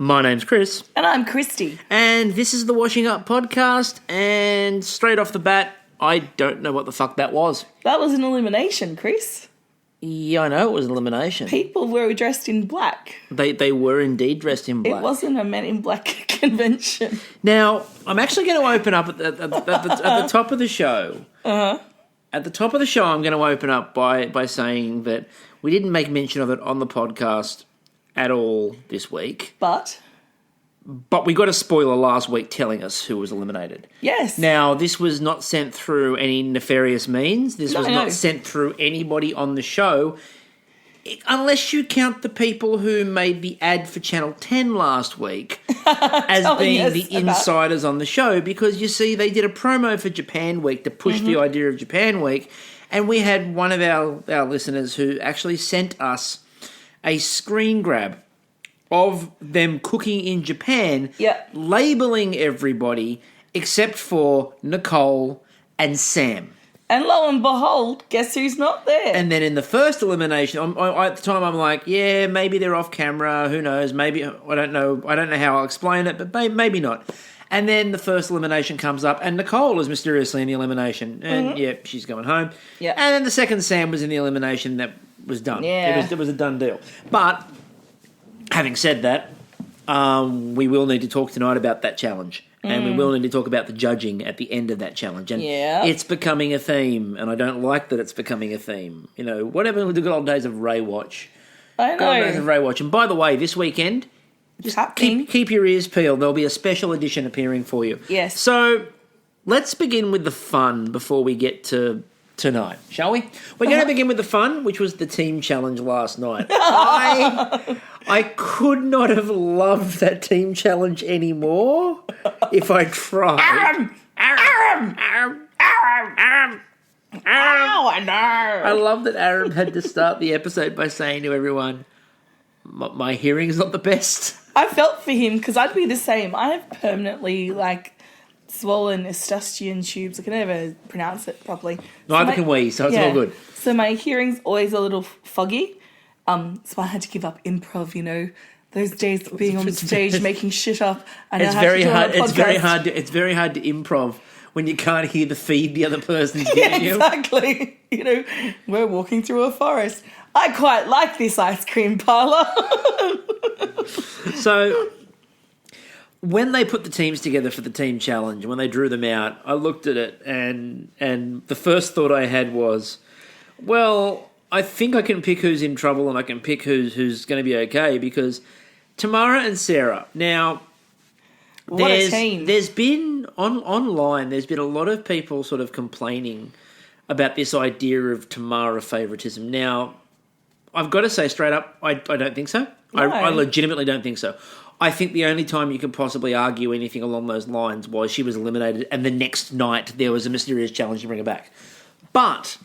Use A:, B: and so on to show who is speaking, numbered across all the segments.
A: My name's Chris.
B: And I'm Christy.
A: And this is the Washing Up Podcast. And straight off the bat, I don't know what the fuck that was.
B: That was an elimination, Chris.
A: Yeah, I know it was an elimination.
B: People were dressed in black.
A: They were indeed dressed in black.
B: It wasn't a Men in Black convention.
A: Now, I'm actually going to open up at the top of the show.
B: Uh-huh.
A: At the top of the show, I'm going to open up by saying that we didn't make mention of it on the podcast at all this week.
B: But
A: we got a spoiler last week telling us who was eliminated.
B: Yes.
A: Now, this was not sent through any nefarious means. This was not sent through anybody on the show. Unless you count the people who made the ad for Channel 10 last week as being the insiders on the show. Because, you see, they did a promo for Japan Week to push the idea of Japan Week. And we had one of our listeners who actually sent us a screen grab of them cooking in Japan, labelling everybody except for Nicole and Sam.
B: And lo and behold, guess who's not there?
A: And then in the first elimination, at the time I'm like, yeah, maybe they're off camera, who knows, maybe, I don't know how I'll explain it, but maybe not. And then the first elimination comes up, and Nicole is mysteriously in the elimination, and she's going home.
B: Yeah.
A: And then the second Sam was in the elimination that was done.
B: Yeah.
A: It was a done deal. But having said that, we will need to talk tonight about that challenge. And we will need to talk about the judging at the end of that challenge. And it's becoming a theme, and I don't like that it's becoming a theme. You know, whatever with the good old days of Ray Watch.
B: I know.
A: Good old days of Ray Watch. And by the way, this weekend, just keep your ears peeled. There'll be a special edition appearing for you.
B: Yes.
A: So let's begin with the fun before we get to tonight, shall we? We're going to begin with the fun, which was the team challenge last night. I could not have loved that team challenge anymore if I tried.
B: Arum! Oh, I know.
A: I love that Arum had to start the episode by saying to everyone, my hearing's not the best.
B: I felt for him because I'd be the same. I have permanently, swollen Eustachian tubes. I can never pronounce it properly.
A: Neither can we, so it's all good.
B: So my hearing's always a little foggy. So I had to give up improv, those days of being on the stage making shit up. And
A: it's very hard. It's very hard to improv when you can't hear the feed the other person's giving you.
B: Exactly. We're walking through a forest. I quite like this ice cream parlour.
A: So when they put the teams together for the team challenge, when they drew them out, I looked at it and the first thought I had was, well, I think I can pick who's in trouble and I can pick who's going to be okay, because Tamara and Sarah. Now,
B: what a team.
A: There's been online. There's been a lot of people sort of complaining about this idea of Tamara favoritism. Now, I've got to say straight up, I don't think so.
B: No.
A: I legitimately don't think so. I think the only time you could possibly argue anything along those lines was she was eliminated and the next night there was a mysterious challenge to bring her back. But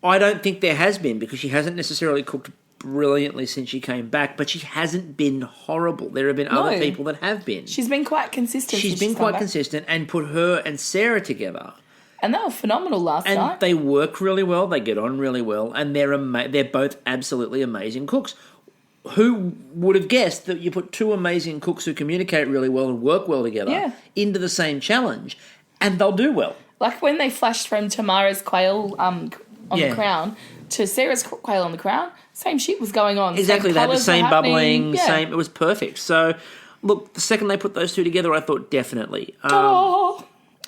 A: I don't think there has been, because she hasn't necessarily cooked brilliantly since she came back, but she hasn't been horrible. There have been other people that have been.
B: She's been quite consistent.
A: She's been quite consistent and put her and Sarah together.
B: And they were phenomenal last night.
A: And they work really well. They get on really well. And they're both absolutely amazing cooks. Who would have guessed that you put two amazing cooks who communicate really well and work well together into the same challenge, and they'll do well?
B: Like when they flashed from Tamara's quail on the crown to Sarah's quail on the crown, same shit was going on.
A: Exactly, they had the same bubbling,
B: same.
A: It was perfect. So, look, the second they put those two together, I thought definitely.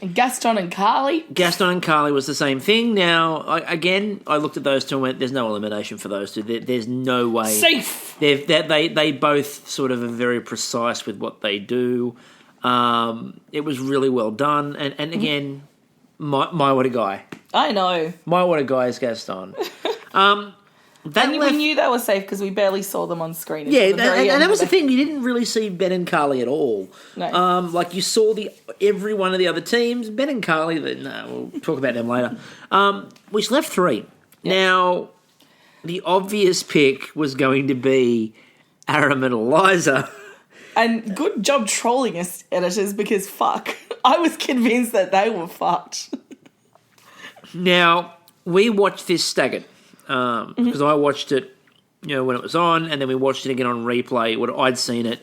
B: And Gaston and Carly.
A: Gaston and Carly was the same thing. Now, I looked at those two and went, there's no elimination for those two. There's no way.
B: Safe!
A: They both sort of are very precise with what they do. It was really well done. And again, my what a guy.
B: I know.
A: My what a guy is Gaston.
B: We knew they were safe because we barely saw them on screen.
A: And that was the thing. You didn't really see Ben and Carly at all.
B: No.
A: You saw every one of the other teams. Ben and Carly, we'll talk about them later. Which left three. Yep. Now, the obvious pick was going to be Arum and Eliza.
B: And good job trolling us, editors, because fuck, I was convinced that they were fucked.
A: Now, we watched this staggered because I watched it when it was on, and then we watched it again on replay. I'd seen it.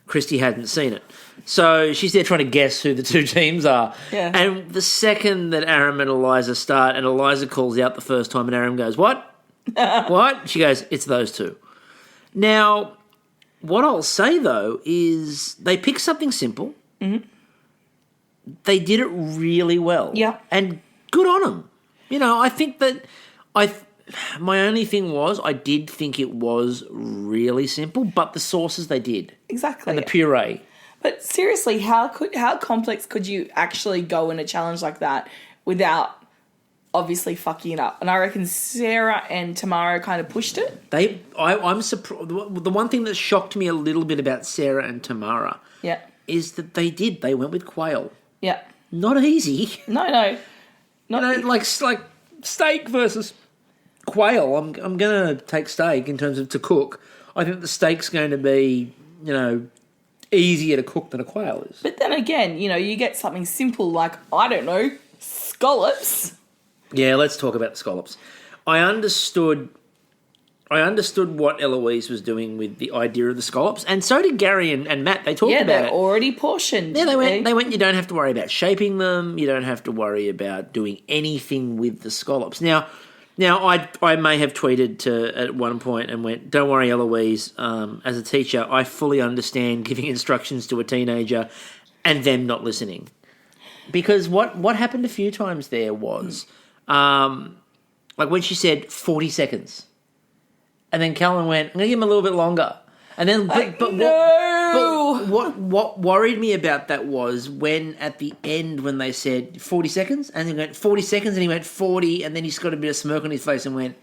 A: Christy hadn't seen it. So she's there trying to guess who the two teams are.
B: Yeah.
A: And the second that Arum and Eliza start, and Eliza calls out the first time, and Arum goes, "What? What?" She goes, "It's those two." Now, what I'll say, though, is they picked something simple.
B: Mm-hmm.
A: They did it really well.
B: Yeah.
A: And good on them. I think that my only thing was I did think it was really simple, but the sauces they did.
B: Exactly.
A: And the puree.
B: But seriously, how complex could you actually go in a challenge like that without obviously fucking it up? And I reckon Sarah and Tamara kind of pushed it.
A: I'm surprised. The one thing that shocked me a little bit about Sarah and Tamara is that they went with quail.
B: Yeah.
A: Not easy.
B: No.
A: Like steak versus quail. I'm going to take steak in terms of to cook. I think the steak's going to be, easier to cook than a quail is.
B: But then again, you get something simple like, I don't know, scallops.
A: Yeah, let's talk about the scallops. I understood what Eloise was doing with the idea of the scallops, and so did Gary and Matt. They talked about it.
B: Yeah, they're already portioned.
A: Yeah, they went, you don't have to worry about shaping them. You don't have to worry about doing anything with the scallops. Now I may have tweeted at one point and went, "Don't worry, Eloise. As a teacher, I fully understand giving instructions to a teenager and them not listening." Because what happened a few times there was, like when she said 40 seconds. And then Callan went, "I'm going to give him a little bit longer." And then, what worried me about that was when at the end when they said 40 seconds, and he went 40 seconds, and he went 40, and then he's got a bit of smirk on his face and went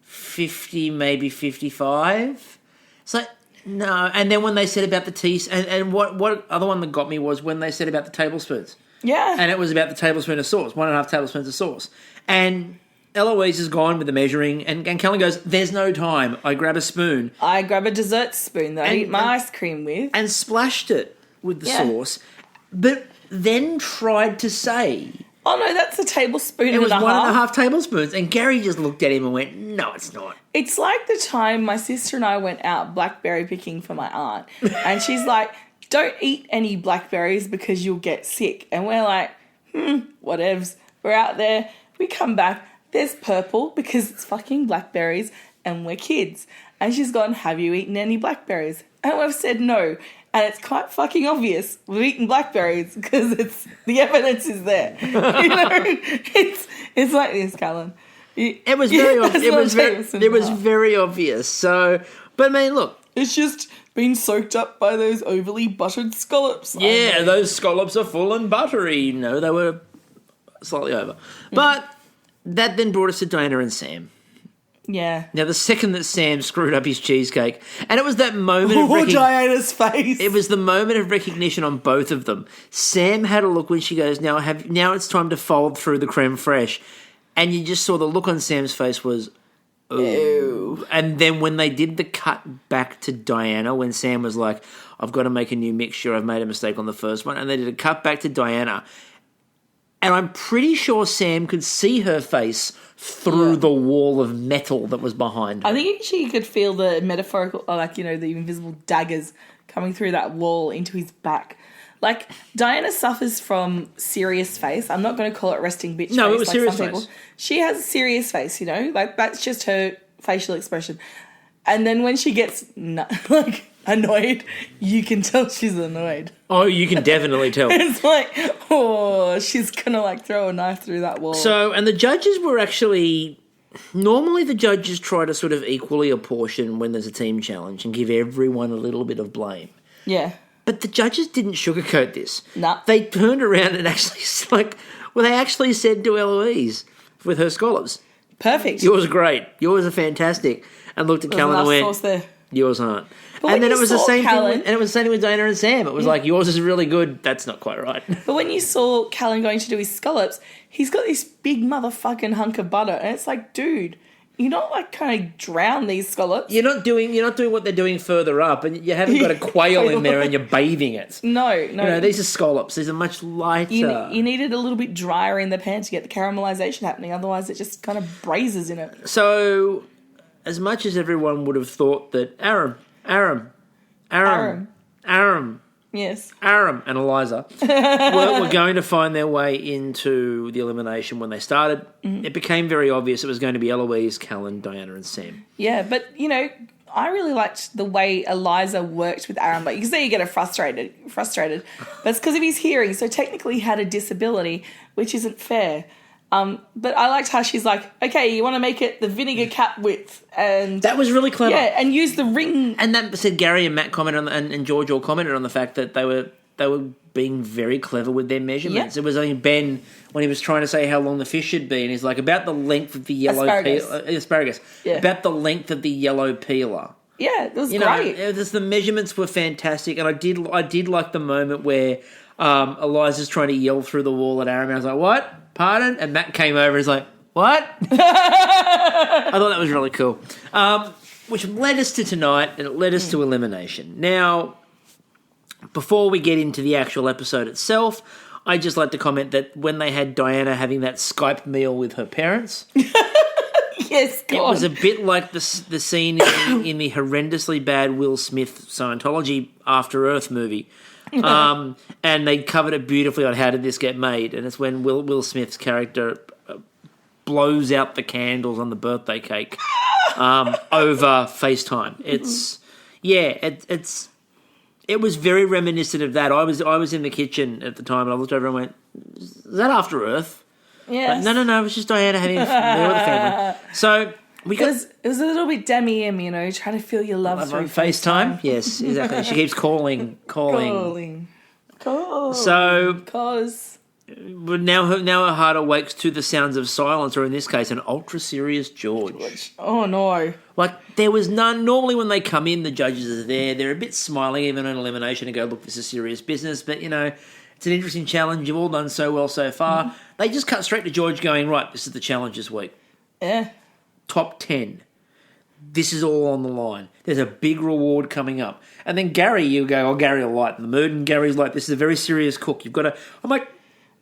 A: 50, maybe 55. It's like, no. And then when they said about the teas, and what other one that got me was when they said about the tablespoons.
B: Yeah.
A: And it was about the tablespoon of sauce, 1.5 tablespoons of sauce. And Eloise has gone with the measuring, and Callan goes, "There's no time." I grab a spoon.
B: I grab a dessert spoon that I eat my ice cream with.
A: And splashed it with the sauce, but then tried to say,
B: "Oh, no, that's a tablespoon and a half."
A: It was 1.5 tablespoons, and Gary just looked at him and went, "No, it's not."
B: It's like the time my sister and I went out blackberry picking for my aunt, and she's like, "Don't eat any blackberries because you'll get sick." And we're like, whatevs. We're out there, we come back, there's purple because it's fucking blackberries and we're kids. And she's gone, "Have you eaten any blackberries?" And we've said no. And it's quite fucking obvious we've eaten blackberries because the evidence is there. It's like this, Callan.
A: It was very obvious. It was very obvious. So, but I mean, look.
B: It's just been soaked up by those overly buttered scallops.
A: Yeah, those scallops are full and buttery. No, they were slightly over. But that then brought us to Diana and Sam.
B: Yeah.
A: Now, the second that Sam screwed up his cheesecake, and it was that moment of
B: Diana's face.
A: It was the moment of recognition on both of them. Sam had a look when she goes, now it's time to fold through the creme fraiche. And you just saw the look on Sam's face was, ooh. And then when they did the cut back to Diana, when Sam was like, "I've got to make a new mixture, I've made a mistake on the first one," and they did a cut back to Diana, and I'm pretty sure Sam could see her face through the wall of metal that was behind her.
B: I think she could feel the metaphorical, the invisible daggers coming through that wall into his back. Like, Diana suffers from serious face. I'm not going to call it resting bitch face.
A: No, it was
B: like
A: serious
B: some people.
A: face.
B: She has a serious face, like, that's just her facial expression. And then when she gets, annoyed, you can tell she's annoyed.
A: Oh, you can definitely tell.
B: It's like, she's going to, throw a knife through that wall.
A: So, and the judges were actually... Normally the judges try to sort of equally apportion when there's a team challenge and give everyone a little bit of blame.
B: Yeah.
A: But the judges didn't sugarcoat this.
B: No.
A: They turned around and actually, they actually said to Eloise with her scallops,
B: "Perfect.
A: Yours are great. Yours are fantastic." And looked at Callan and went,
B: sauce there.
A: "Yours aren't."
B: But
A: and then it was the same
B: Callan,
A: thing. And it was the same with Diana and Sam. It was like, "Yours is really good." That's not quite right.
B: But when you saw Callan going to do his scallops, he's got this big motherfucking hunk of butter, and it's like, dude, you're not kind of drown these scallops.
A: You're not doing what they're doing further up, and you haven't got a quail in there and you're bathing it.
B: No.
A: These are scallops. These are much lighter.
B: You need it a little bit drier in the pan to get the caramelization happening. Otherwise, it just kind of braises in it.
A: So as much as everyone would have thought that Arum,
B: Yes.
A: Arum and Eliza were going to find their way into the elimination when they started, it became very obvious it was going to be Eloise, Callan, Diana and Sam.
B: Yeah, but, I really liked the way Eliza worked with Arum. Like, you can see you get her frustrated. But it's because of his hearing. So technically he had a disability, which isn't fair. But I liked how she's like, okay, you want to make it the vinegar cap width. And
A: that was really clever.
B: Yeah, and use the ring.
A: And that said, Gary and Matt commented on, and George all commented on the fact that they were being very clever with their measurements. Yep. It was only Ben when he was trying to say how long the fish should be, and he's like, about the length of the yellow asparagus. Yeah. About the length of the yellow peeler.
B: Yeah, it was great.
A: The measurements were fantastic, and I did like the moment where Eliza's trying to yell through the wall at Arum, and I was like, what? Pardon? And Matt came over and was like, what? I thought that was really cool. Which led us to tonight, and it led us to elimination. Now, before we get into the actual episode itself, I'd just like to comment that when they had Diana having that Skype meal with her parents...
B: Yes, God.
A: It was a bit like the scene in the horrendously bad Will Smith Scientology After Earth movie. And they covered it beautifully on how did this get made. And it's when Will Smith's character blows out the candles on the birthday cake over FaceTime. It was very reminiscent of that. I was in the kitchen at the time and I looked over and went, is that After Earth?
B: Yes.
A: No, it was just Diana having a meal with the family. So it was a little bit Demi M, trying to feel your love through FaceTime. Yes, exactly. She keeps calling. So now her heart awakes to the sounds of silence, or in this case, an ultra serious George.
B: Oh no!
A: Like there was none. Normally, when they come in, the judges are there. They're a bit smiling, even on elimination, and go, "Look, this is serious business." But it's an interesting challenge. You've all done so well so far. Mm-hmm. They just cut straight to George going, right, this is the challenge this week.
B: Yeah.
A: Top 10. This is all on the line. There's a big reward coming up. And then Gary, you go, Gary will lighten the mood. And Gary's like, this is a very serious cook. You've got to... I'm like,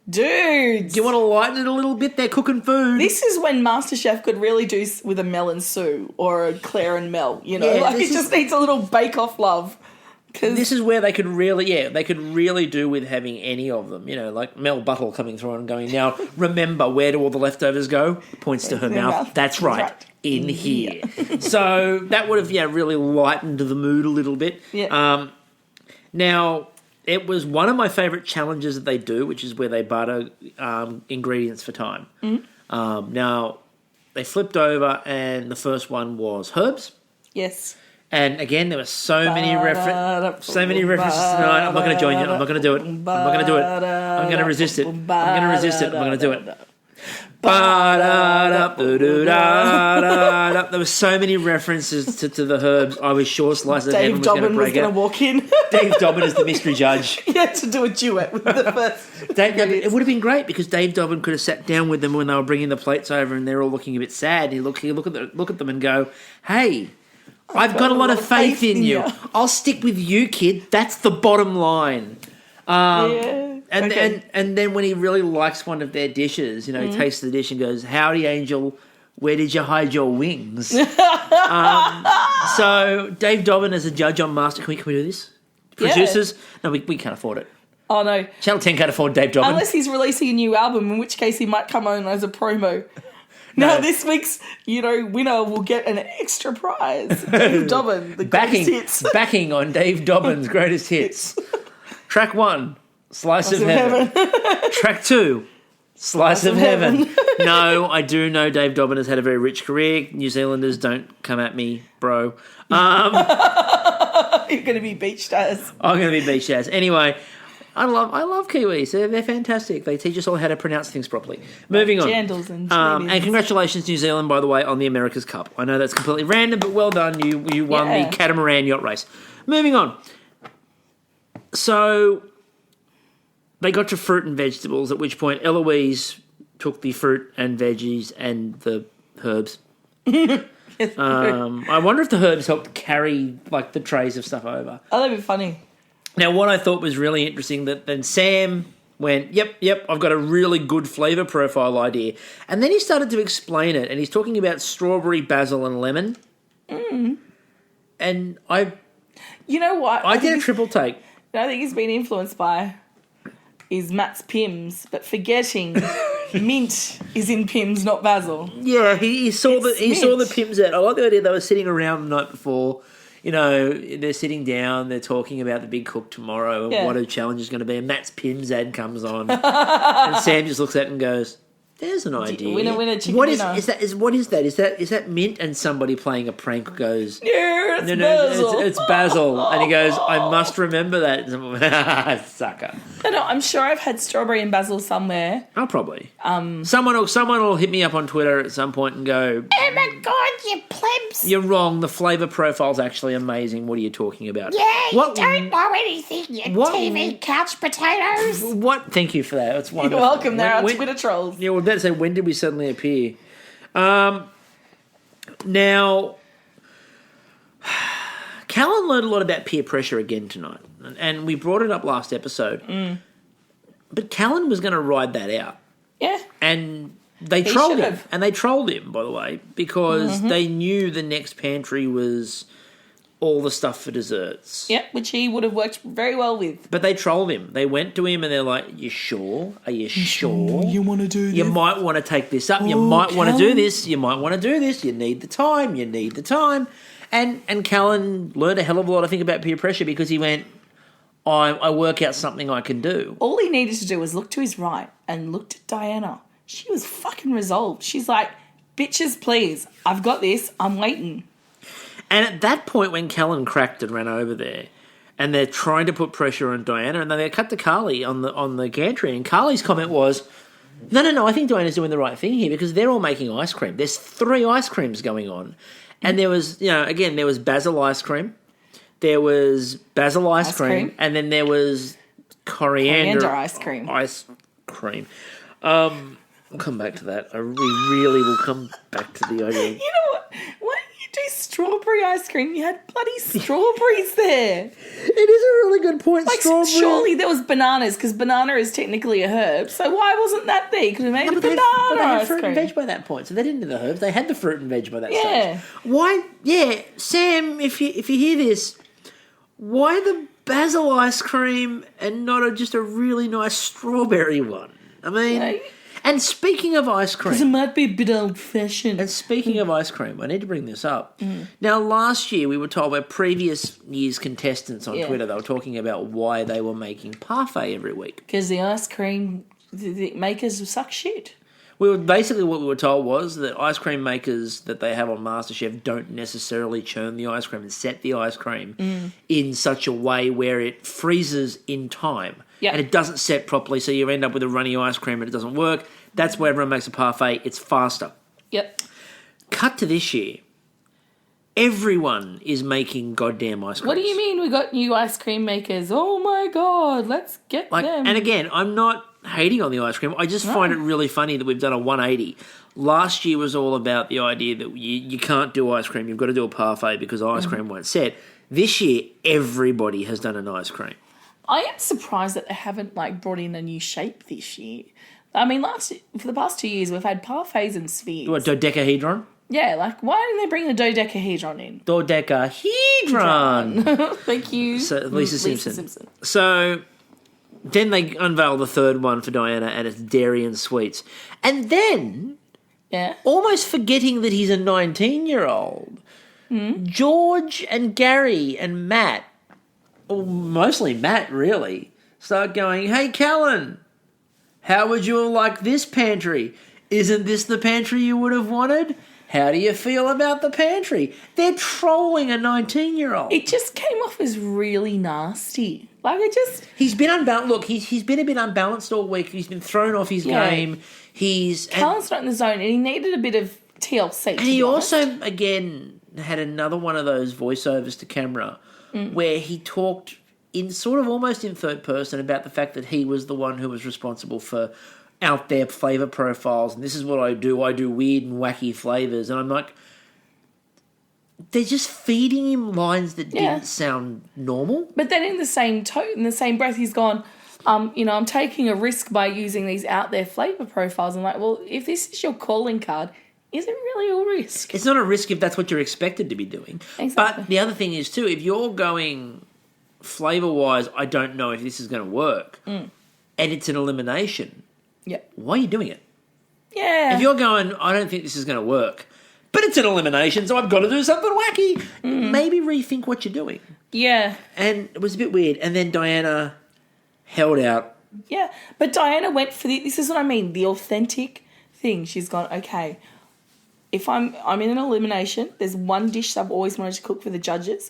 B: dude,
A: do you want to lighten it a little bit? They're cooking food.
B: This is when MasterChef could really do with a Mel and Sue or a Claire and Mel, it just needs a little bake-off love.
A: This is where they could really do with having any of them. Like Mel Buttle coming through and going, now, remember, where do all the leftovers go? Points to her mouth. That's right, in here. So that would have, really lightened the mood a little bit.
B: Yeah.
A: Now, it was one of my favourite challenges that they do, which is where they butter ingredients for time.
B: Mm-hmm.
A: Now, they flipped over and the first one was herbs.
B: Yes.
A: And again, there were so many references tonight. I'm not going to join you. I'm not going to do it. I'm not going to do it. I'm going to resist it. I'm going to resist it. I'm going to do it. There were so many references to the herbs. I was sure Slice of Heaven was going to break it.
B: Dave Dobbin was going to walk in.
A: Dave Dobbin is the mystery judge.
B: He had to do a duet with the first.
A: It would have been great because Dave Dobbin could have sat down with them when they were bringing the plates over and they're all looking a bit sad. He'd look at them and go, hey... I've got a lot of faith in you. I'll stick with you, kid. That's the bottom line. And then when he really likes one of their dishes, he tastes the dish and goes, howdy, Angel, where did you hide your wings? So Dave Dobbin as a judge on Master... Can we do this? Producers? No, we can't afford it.
B: Oh, no.
A: Channel 10 can't afford Dave Dobbin.
B: Unless he's releasing a new album, in which case he might come on as a promo. Now, this week's, winner will get an extra prize. Dave Dobbin, the greatest hits.
A: Backing on Dave Dobbin's greatest hits. Track 1, Slice of Heaven. Track 2, Slice of Heaven. No, I do know Dave Dobbin has had a very rich career. New Zealanders, don't come at me, bro.
B: You're going to be beach stars.
A: I'm going to be beach stars. Anyway... I love Kiwis. They're fantastic. They teach us all how to pronounce things properly. Moving on.
B: Jandals and
A: congratulations, New Zealand, by the way, on the America's Cup. I know that's completely random, but well done. You won the catamaran yacht race. Moving on. So they got to fruit and vegetables, at which point Eloise took the fruit and veggies and the herbs. I wonder if the herbs helped carry the trays of stuff over.
B: Oh, that'd be funny.
A: Now, what I thought was really interesting, that then Sam went, yep, I've got a really good flavour profile idea. And then he started to explain it, and he's talking about strawberry, basil and lemon. And
B: You know what?
A: I did a triple take.
B: I think he's been influenced by is Matt's Pims, but forgetting mint is in Pims, not basil.
A: Yeah, he saw the Pims out. I like the idea they were sitting around the night before. You know, they're sitting down, they're talking about the big cook tomorrow and what a challenge is going to be. And Matt's Pims ad comes on, and Sam just looks at it and goes, "There's an idea.
B: Winner, chicken
A: what
B: dinner.
A: What is that? Is that mint?" And somebody playing a prank goes,
B: "Yeah, it's basil.
A: It's basil." And he goes, "I must remember that." Sucker.
B: No, I'm sure I've had strawberry and basil somewhere.
A: Oh, probably. Someone will hit me up on Twitter at some point and go,
C: "Oh my god, you plebs!
A: You're wrong. The flavour profile's actually amazing. What are you talking about?"
C: Yeah, you don't know anything, you TV couch potatoes.
A: What? Thank you for that. That's wonderful.
B: You're welcome. There are Twitter trolls.
A: Yeah, well, better say, when did we suddenly appear? Now, Callan learned a lot about peer pressure again tonight, and we brought it up last episode. But Callan was going to ride that out.
B: Yeah.
A: And they trolled him. And they trolled him, by the way, because they knew the next pantry was all the stuff for desserts.
B: Yep, which he would have worked very well with.
A: But they trolled him. They went to him and they're like, "You sure? Are you sure?
B: You want to do this?
A: You might want to take this up. You might want to do this. You might want to do this. You need the time. You need the time." And Callan learned a hell of a lot, I think, about peer pressure because he went, I work out something I can do.
B: All he needed to do was look to his right and looked at Diana. She was fucking resolved. She's like, "Bitches, please. I've got this. I'm waiting."
A: And at that point, when Callan cracked and ran over there, and they're trying to put pressure on Diana, and they cut to Carly on the gantry, and Carly's comment was, No, I think Diana's doing the right thing here because they're all making ice cream. There's 3 ice creams going on. And there was, there was basil ice cream, there was basil ice cream, and then there was coriander
B: ice cream.
A: We'll come back to that. We really will come back to the idea.
B: You know what? Why don't you do strawberry ice cream? You had bloody strawberries there.
A: It is a really good point.
B: Like,
A: strawberry.
B: surely there was bananas because banana is technically a herb. So why wasn't that there? Because we made a banana
A: but they had
B: ice
A: fruit
B: cream.
A: and veg by that point, so they didn't do the herbs. They had the fruit and veg by that
B: Yeah.
A: stage. Why? Yeah, Sam. If you hear this, why the basil ice cream and not just a really nice strawberry one? I mean. And speaking of ice cream...
B: Because it might be a bit old-fashioned.
A: And speaking of ice cream, I need to bring this up. Now, last year we were told by previous year's contestants on Twitter, they were talking about why they were making parfait every week.
B: Because the ice cream the makers suck shit.
A: Basically what we were told was that ice cream makers that they have on MasterChef don't necessarily churn the ice cream and set the ice cream in such a way where it freezes in time. Yep. And it doesn't set properly, so you end up with a runny ice cream and it doesn't work. That's why everyone makes a parfait. It's faster.
B: Yep.
A: Cut to this year. Everyone is making goddamn ice cream.
B: What do you mean we got new ice cream makers? Oh my God, let's get them.
A: And again, I'm not hating on the ice cream. I just find it really funny that we've done a 180. Last year was all about the idea that you can't do ice cream. You've got to do a parfait because ice cream won't set. This year, everybody has done an ice cream.
B: I am surprised that they haven't brought in a new shape this year. I mean, for the past 2 years, we've had parfaits and spheres.
A: What, dodecahedron?
B: Yeah, why didn't they bring the dodecahedron in?
A: Dodecahedron.
B: Thank you.
A: So Lisa Simpson. So then they unveil the third one for Diana, and it's dairy and sweets. And then, almost forgetting that he's a 19-year-old, George and Gary and Matt, or mostly Matt, really, start going, "Hey, Callan, how would you have liked this pantry? Isn't this the pantry you would have wanted? How do you feel about the pantry?" They're trolling a 19-year-old.
B: It just came off as really nasty.
A: He's been unbalanced. Look, he's been a bit unbalanced all week. He's been thrown off his game.
B: Callan's not in the zone, and he needed a bit of TLC.
A: And he also, again, had another one of those voiceovers to camera where he talked in sort of almost in third person about the fact that he was the one who was responsible for out there flavour profiles, and this is what I do. I do weird and wacky flavours. And I'm like, they're just feeding him lines that didn't sound normal.
B: But then in the same breath, he's gone, I'm taking a risk by using these out there flavour profiles. I'm like, well, if this is your calling card, is it really a risk?
A: It's not a risk if that's what you're expected to be doing.
B: Exactly.
A: But the other thing is, too, if you're going flavour-wise, I don't know if this is going to work, and it's an elimination, why are you doing it?
B: Yeah.
A: If you're going, I don't think this is going to work, but it's an elimination, so I've got to do something wacky, maybe rethink what you're doing.
B: Yeah.
A: And it was a bit weird. And then Diana held out.
B: Yeah. But Diana went for this is what I mean, the authentic thing. She's gone, okay, if I'm in an elimination, there's one dish I've always wanted to cook for the judges.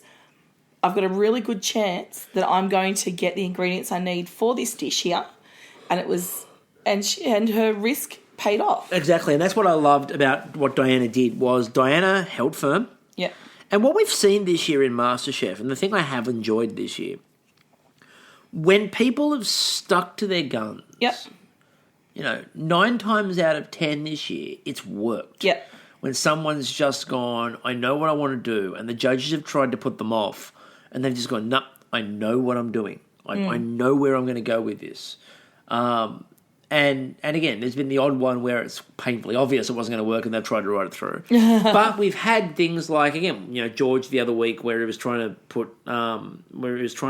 B: I've got a really good chance that I'm going to get the ingredients I need for this dish here. And it was, and her risk paid off.
A: Exactly. And that's what I loved about what Diana did was Diana held firm.
B: Yeah.
A: And what we've seen this year in MasterChef, and the thing I have enjoyed this year, when people have stuck to their guns, 9 times out of 10 this year, it's worked.
B: Yep.
A: When someone's just gone, I know what I want to do, and the judges have tried to put them off, and they've just gone, no, I know what I'm doing. I know where I'm going to go with this. And again, there's been the odd one where it's painfully obvious it wasn't going to work and they've tried to ride it through. But we've had things like, again, George the other week where he was trying to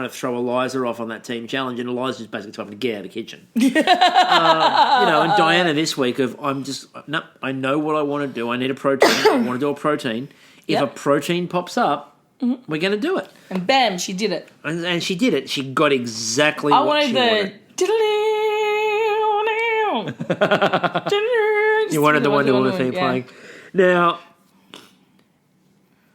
A: throw Eliza off on that team challenge, and Eliza just basically told him to get out of the kitchen. And Diana this week I know what I want to do. I need a protein. I want to do a protein. If a protein pops up, we're going to do it.
B: And bam, she did it.
A: And she did it. She got exactly what she wanted. You wanted the Wonder theme playing. Now,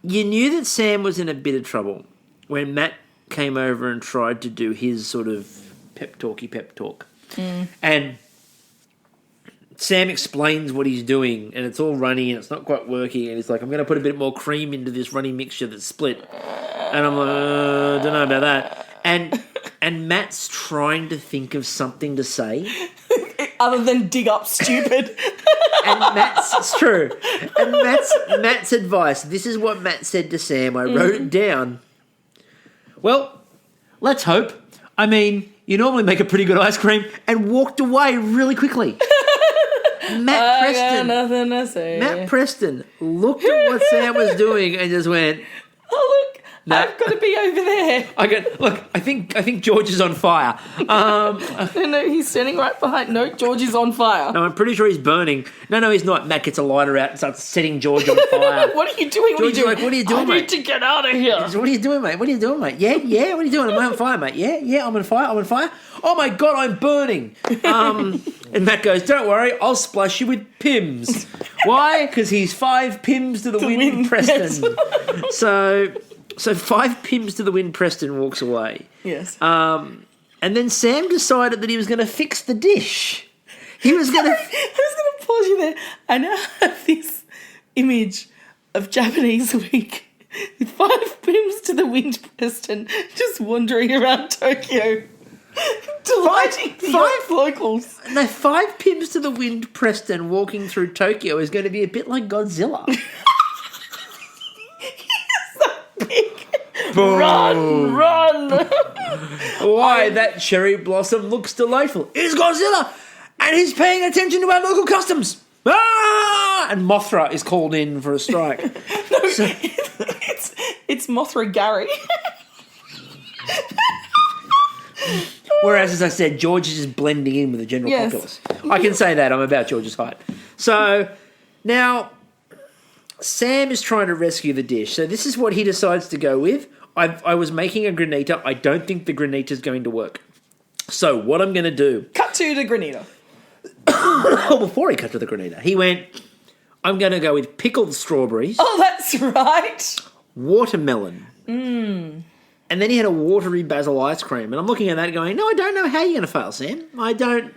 A: you knew that Sam was in a bit of trouble when Matt came over and tried to do his sort of pep talk. And Sam explains what he's doing, and it's all runny and it's not quite working, and he's like, I'm going to put a bit more cream into this runny mixture that's split. And I'm like, don't know about that. And Matt's trying to think of something to say.
B: Other than dig up stupid.
A: And it's true. And Matt's advice, this is what Matt said to Sam. I wrote it down. Well, let's hope. I mean, you normally make a pretty good ice cream, and walked away really quickly. Matt Preston looked at what Sam was doing and just went,
B: oh, look. Nah. I've got to be over there.
A: I think George is on fire.
B: No, he's standing right behind. No, George is on fire.
A: No, I'm pretty sure he's burning. No, he's not. Matt gets a lighter out and starts setting George on fire.
B: What are you doing?
A: George is like, what are you doing, mate?
B: I need to get out of here.
A: What are you doing, mate? Yeah. What are you doing? Am I on fire, mate? Yeah. I'm on fire. Oh my God, I'm burning. And Matt goes, don't worry, I'll splash you with Pims. Why? Because he's 5 Pims to the wind, Preston. Yes. So 5 Pims to the wind, Preston walks away.
B: Yes.
A: And then Sam decided that he was going to fix the dish. I was going
B: to pause you there. I now have this image of Japanese week with 5 Pims to the wind, Preston, just wandering around Tokyo, delighting the locals.
A: No, 5 Pims to the wind, Preston walking through Tokyo is going to be a bit like Godzilla.
B: Run!
A: Why, that cherry blossom looks delightful. It's Godzilla! And he's paying attention to our local customs! Ah! And Mothra is called in for a strike.
B: It's Mothra Gary.
A: Whereas, as I said, George is just blending in with the general populace. I can say that. I'm about George's height. So, now, Sam is trying to rescue the dish. So this is what he decides to go with. I was making a granita. I don't think the granita's going to work. So what I'm going to do...
B: Cut to the granita.
A: Before he cut to the granita, he went, I'm going to go with pickled strawberries.
B: Oh, that's right.
A: Watermelon. And then he had a watery basil ice cream. And I'm looking at that going, no, I don't know how you're going to fail, Sam. I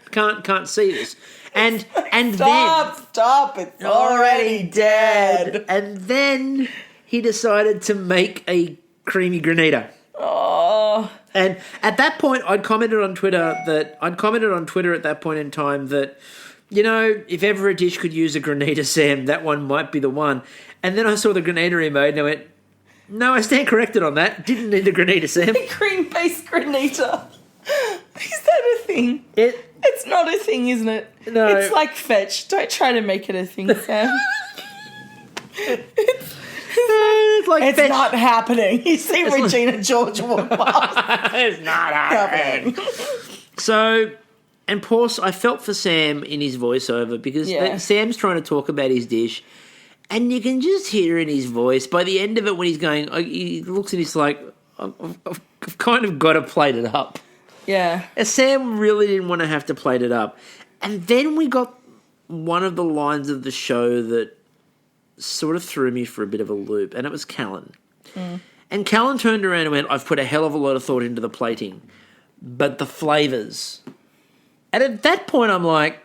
A: can't see this. And
B: Stop, it's already dead.
A: And then he decided to make a creamy granita.
B: Oh.
A: And at that point, I'd commented on Twitter at that point in time that, if ever a dish could use a granita, Sam, that one might be the one. And then I saw the granita he made and I went, no, I stand corrected on that. Didn't need a granita, Sam.
B: Cream-based granita. Is that a thing? It's not a thing, isn't it?
A: No.
B: It's like fetch. Don't try to make it a thing, Sam. It's not happening. You see Regina George walk past.
A: It's not happening. So, and I felt for Sam in his voiceover because Sam's trying to talk about his dish, and you can just hear in his voice by the end of it when he's going, he looks and he's like, I've kind of got to plate it up.
B: Yeah.
A: And Sam really didn't want to have to plate it up. And then we got one of the lines of the show that sort of threw me for a bit of a loop, and it was Callan. And Callan turned around and went, I've put a hell of a lot of thought into the plating, but the flavours. And at that point I'm like,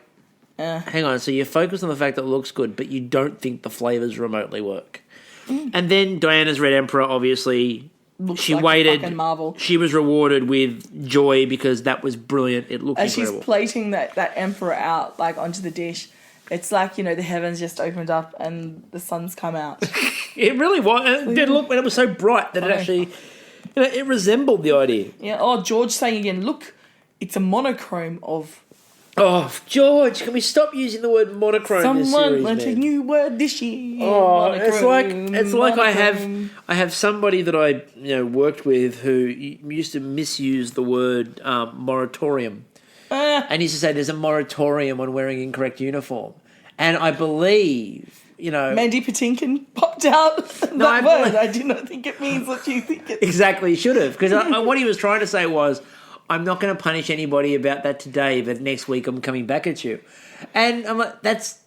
A: hang on, so you're focused on the fact that it looks good, but you don't think the flavours remotely work. And then Diana's Red Emperor, obviously, she
B: like
A: waited.
B: Marvel.
A: She was rewarded with joy because that was brilliant. It looked incredible.
B: As she's plating that Emperor out, like, onto the dish, it's like, the heavens just opened up and the sun's come out.
A: It really was. It did look, and it was so bright that it actually, it resembled the idea.
B: Yeah. Oh, George saying again, look, it's a monochrome of...
A: Oh, George, can we stop using the word monochrome in this series,
B: Someone learnt a new word this year.
A: Oh, it's like I have somebody that I worked with who used to misuse the word moratorium, and he used to say there's a moratorium on wearing incorrect uniform, and I believe
B: Mandy Patinkin popped out that word. I do not think it means what you think it.
A: Exactly, he should have, because what he was trying to say was, I'm not going to punish anybody about that today, but next week I'm coming back at you. And I'm like, that's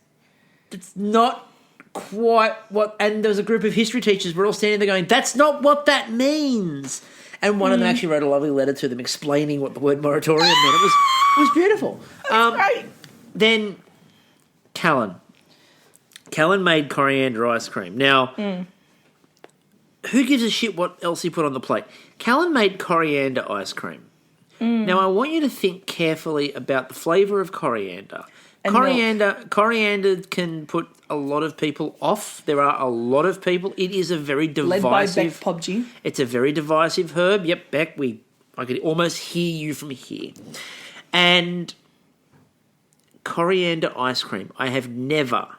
A: not quite what... And there was a group of history teachers, we're all standing there going, that's not what that means. And one of them actually wrote a lovely letter to them explaining what the word moratorium meant. It was beautiful.
B: That's great.
A: Then Callan. Callan made coriander ice cream. Now, who gives a shit what else he put on the plate? Callan made coriander ice cream. Now, I want you to think carefully about the flavour of coriander. Coriander can put a lot of people off. There are a lot of people. It is a very divisive... Led by
B: Beck Pobji.
A: It's a very divisive herb. Yep, Beck, I could almost hear you from here. And coriander ice cream. I have never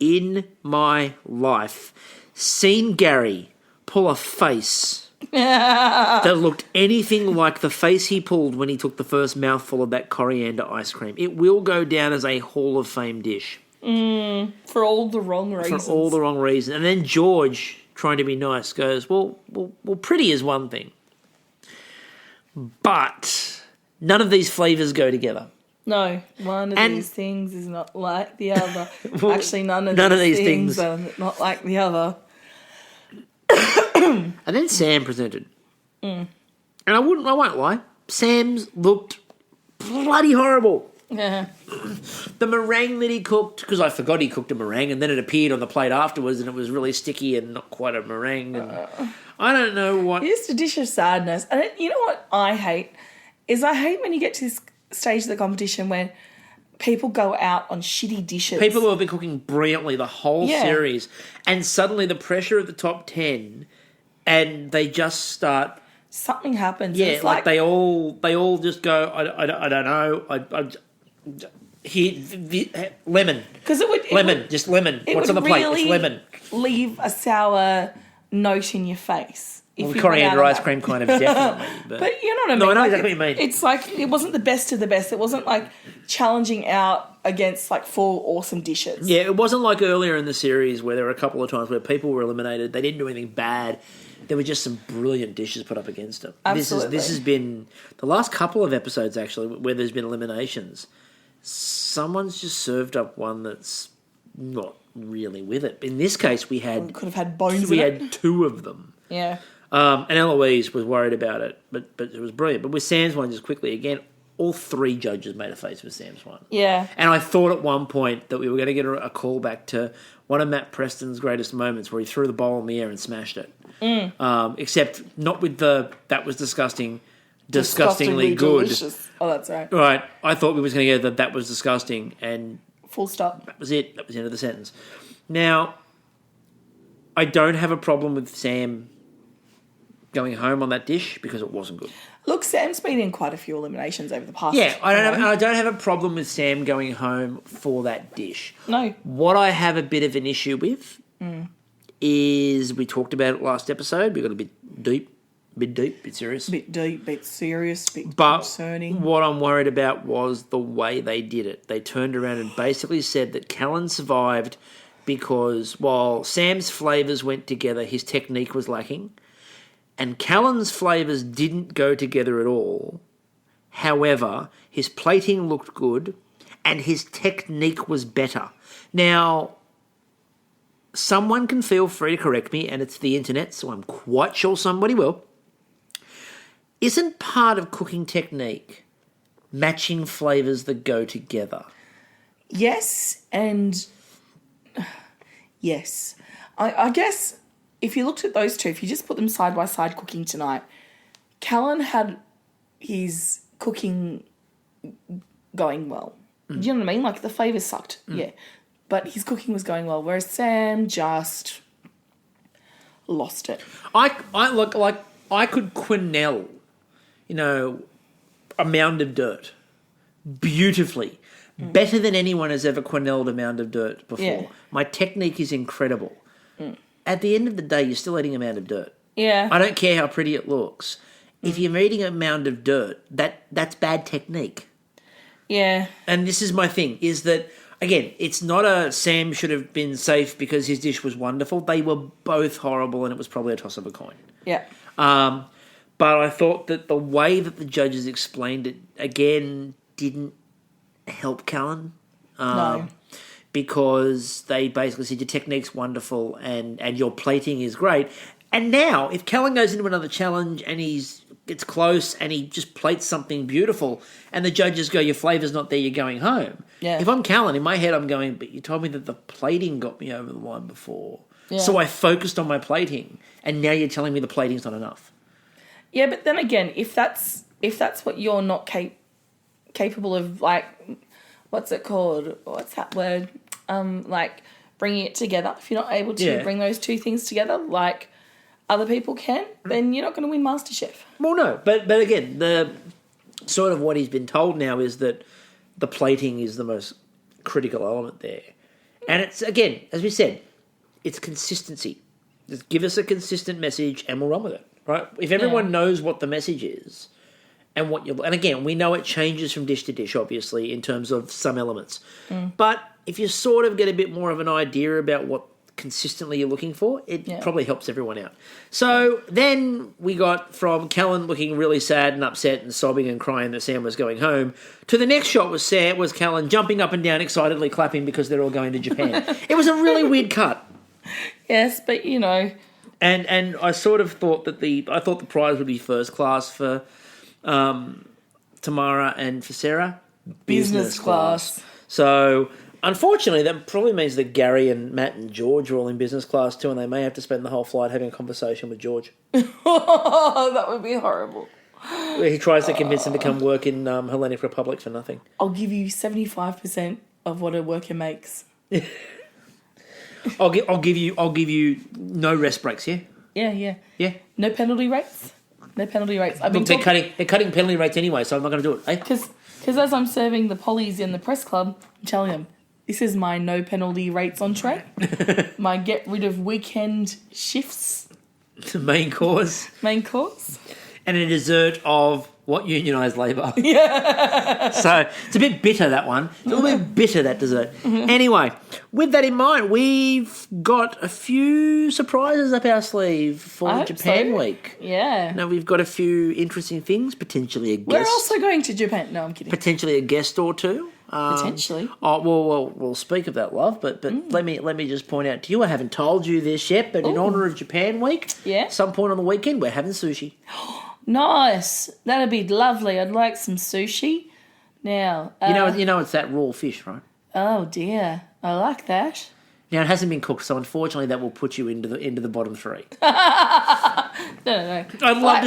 A: in my life seen Gary pull a face... that looked anything like the face he pulled when he took the first mouthful of that coriander ice cream. It will go down as a Hall of Fame dish.
B: For all the wrong reasons.
A: For all the wrong reasons. And then George, trying to be nice, goes, well, pretty is one thing. But none of these flavours go together.
B: No, one of these things is not like the other. Actually, none of these things are not like the other.
A: And then Sam presented. And I won't lie, Sam's looked bloody horrible.
B: Yeah.
A: The meringue that he cooked, because I forgot he cooked a meringue, and then it appeared on the plate afterwards, and it was really sticky and not quite a meringue. And I don't know what...
B: It's a dish of sadness. And you know what I hate? I hate when you get to this stage of the competition when people go out on shitty dishes.
A: People who have been cooking brilliantly the whole series, and suddenly the pressure of the top 10, and they just start...
B: Something happens.
A: Yeah, like they all just go, I don't know, lemon. Because just lemon. What's on the plate? It's lemon.
B: Leave a sour note in your face.
A: Well, coriander ice cream kind of definitely.
B: But you know what I mean?
A: No, I know exactly what you mean.
B: It's like, it wasn't the best of the best. It wasn't like challenging out against like 4 awesome dishes.
A: Yeah, it wasn't like earlier in the series where there were a couple of times where people were eliminated. They didn't do anything bad. There were just some brilliant dishes put up against them.
B: Absolutely.
A: This has been the last couple of episodes, actually, where there's been eliminations. Someone's just served up one that's not really with it. In this case, we
B: could have had bones.
A: We had 2 of them.
B: Yeah.
A: And Eloise was worried about it, but it was brilliant. But with Sam's one, just quickly, again, all 3 judges made a face with Sam's one.
B: Yeah.
A: And I thought at one point that we were going to get a call back to one of Matt Preston's greatest moments where he threw the bowl in the air and smashed it. Except not with that was disgustingly good.
B: Delicious. Oh, that's right.
A: Right. I thought we was going to get that was disgusting, and
B: full stop.
A: That was it. That was the end of the sentence. Now, I don't have a problem with Sam going home on that dish because it wasn't good.
B: Look, Sam's been in quite a few eliminations over the past.
A: Yeah, I don't have a problem with Sam going home for that dish.
B: No.
A: What I have a bit of an issue with is, we talked about it last episode, we got a bit deep, bit serious.
B: Bit deep, bit serious, bit
A: But
B: concerning.
A: what I'm worried about was the way they did it. They turned around and basically said that Callan survived because while Sam's flavours went together, his technique was lacking. And Callan's flavours didn't go together at all. However, his plating looked good and his technique was better. Now, someone can feel free to correct me, and it's the internet, so I'm quite sure somebody will. Isn't part of cooking technique matching flavours that go together?
B: Yes, and yes. I guess if you looked at those two, if you just put them side by side cooking tonight, Callan had his cooking going well. Do you know what I mean? Like the flavours sucked, yeah. But his cooking was going well, whereas Sam just lost it.
A: I could quenelle, a mound of dirt beautifully. Better than anyone has ever quenelled a mound of dirt before.
B: Yeah.
A: My technique is incredible. At the end of the day, you're still eating a mound of dirt.
B: Yeah.
A: I don't care how pretty it looks. If you're eating a mound of dirt, that's bad technique.
B: Yeah.
A: And this is my thing, is that, again, it's not a Sam should have been safe because his dish was wonderful. They were both horrible and it was probably a toss of a coin.
B: Yeah.
A: But I thought that the way that the judges explained it, again, didn't help Callan.
B: No.
A: Because they basically said your technique's wonderful and your plating is great. And now, if Callan goes into another challenge and gets close and he just plates something beautiful and the judges go, your flavour's not there, you're going home.
B: Yeah.
A: If I'm Callan, in my head I'm going, but you told me that the plating got me over the line before.
B: Yeah.
A: So I focused on my plating and now you're telling me the plating's not enough.
B: Yeah, but then again, if that's what you're not capable of, like, what's it called? What's that word? Like bringing it together. If you're not able to bring those two things together, like other people can, then you're not going to win MasterChef.
A: Well, no, but again, the sort of what he's been told now is that the plating is the most critical element there, and it's, again, as we said, it's consistency. Just give us a consistent message, and we'll run with it. Right? If everyone knows what the message is, and and again, we know it changes from dish to dish, obviously, in terms of some elements. But if you sort of get a bit more of an idea about what consistently you're looking for, it probably helps everyone out. So then we got from Callan looking really sad and upset and sobbing and crying that Sam was going home, to the next shot was Callan jumping up and down excitedly clapping because they're all going to Japan. It was a really weird cut.
B: Yes, but
A: And I sort of thought that the prize would be first class for Tamara and for Sarah.
B: Business class.
A: So, unfortunately, that probably means that Gary and Matt and George are all in business class too, and they may have to spend the whole flight having a conversation with George.
B: Oh, that would be horrible.
A: Where he tries to convince him to come work in Hellenic Republic for nothing.
B: I'll give you 75% of what a worker makes.
A: I'll give you no rest breaks, yeah?
B: Yeah.
A: Yeah.
B: No penalty rates. Look,
A: they're cutting penalty rates anyway, so I'm not going to do it. Eh?
B: Because as I'm serving the pollies in the press club, I'm telling them, this is my no penalty rates entree. My get rid of weekend shifts.
A: Main course. And a dessert of what? Unionised labour.
B: Yeah.
A: So it's a bit bitter, that one. It's a little bit bitter, that dessert. Anyway, with that in mind, we've got a few surprises up our sleeve for Japan Week.
B: Yeah.
A: Now, we've got a few interesting things, potentially a guest.
B: We're also going to Japan. No, I'm kidding.
A: Potentially a guest or two.
B: Potentially.
A: Oh, well, we'll speak of that, love. But let me just point out to you, I haven't told you this yet, but in honour of Japan Week, some point on the weekend, we're having sushi.
B: Nice. That'd be lovely. I'd like some sushi. Now,
A: you know it's that raw fish, right?
B: Oh dear, I like that.
A: Now, it hasn't been cooked, so unfortunately, that will put you into the bottom three.
B: No.
A: I'd love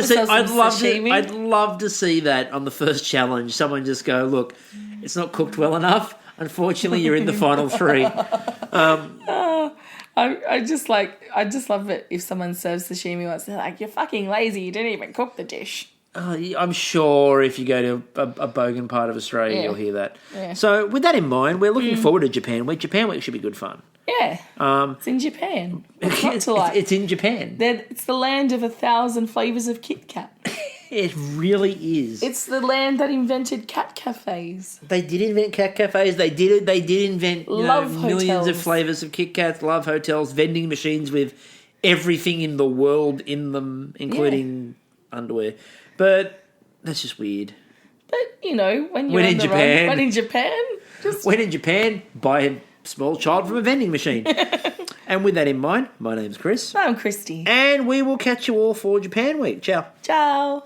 A: to see that on the first challenge. Someone just go, look, it's not cooked well enough. Unfortunately, you're in the final three.
B: I just love it if someone serves sashimi once. They're like, you're fucking lazy. You didn't even cook the dish.
A: I'm sure if you go to a bogan part of Australia, you'll hear that.
B: Yeah.
A: So with that in mind, we're looking forward to Japan Week. Japan Week should be good fun.
B: Yeah. It's in Japan. What's not to like?
A: It's in Japan.
B: It's the land of 1,000 flavours of Kit Kat.
A: It really is.
B: It's the land that invented cat cafes.
A: They did invent cat cafes. They did invent millions of flavours of Kit Kats, love hotels, vending machines with everything in the world in them, including underwear. But that's just weird.
B: But, when you're in
A: Japan, buy a small child from a vending machine. And with that in mind, my name's Chris.
B: I'm Christy.
A: And we will catch you all for Japan Week. Ciao.
B: Ciao.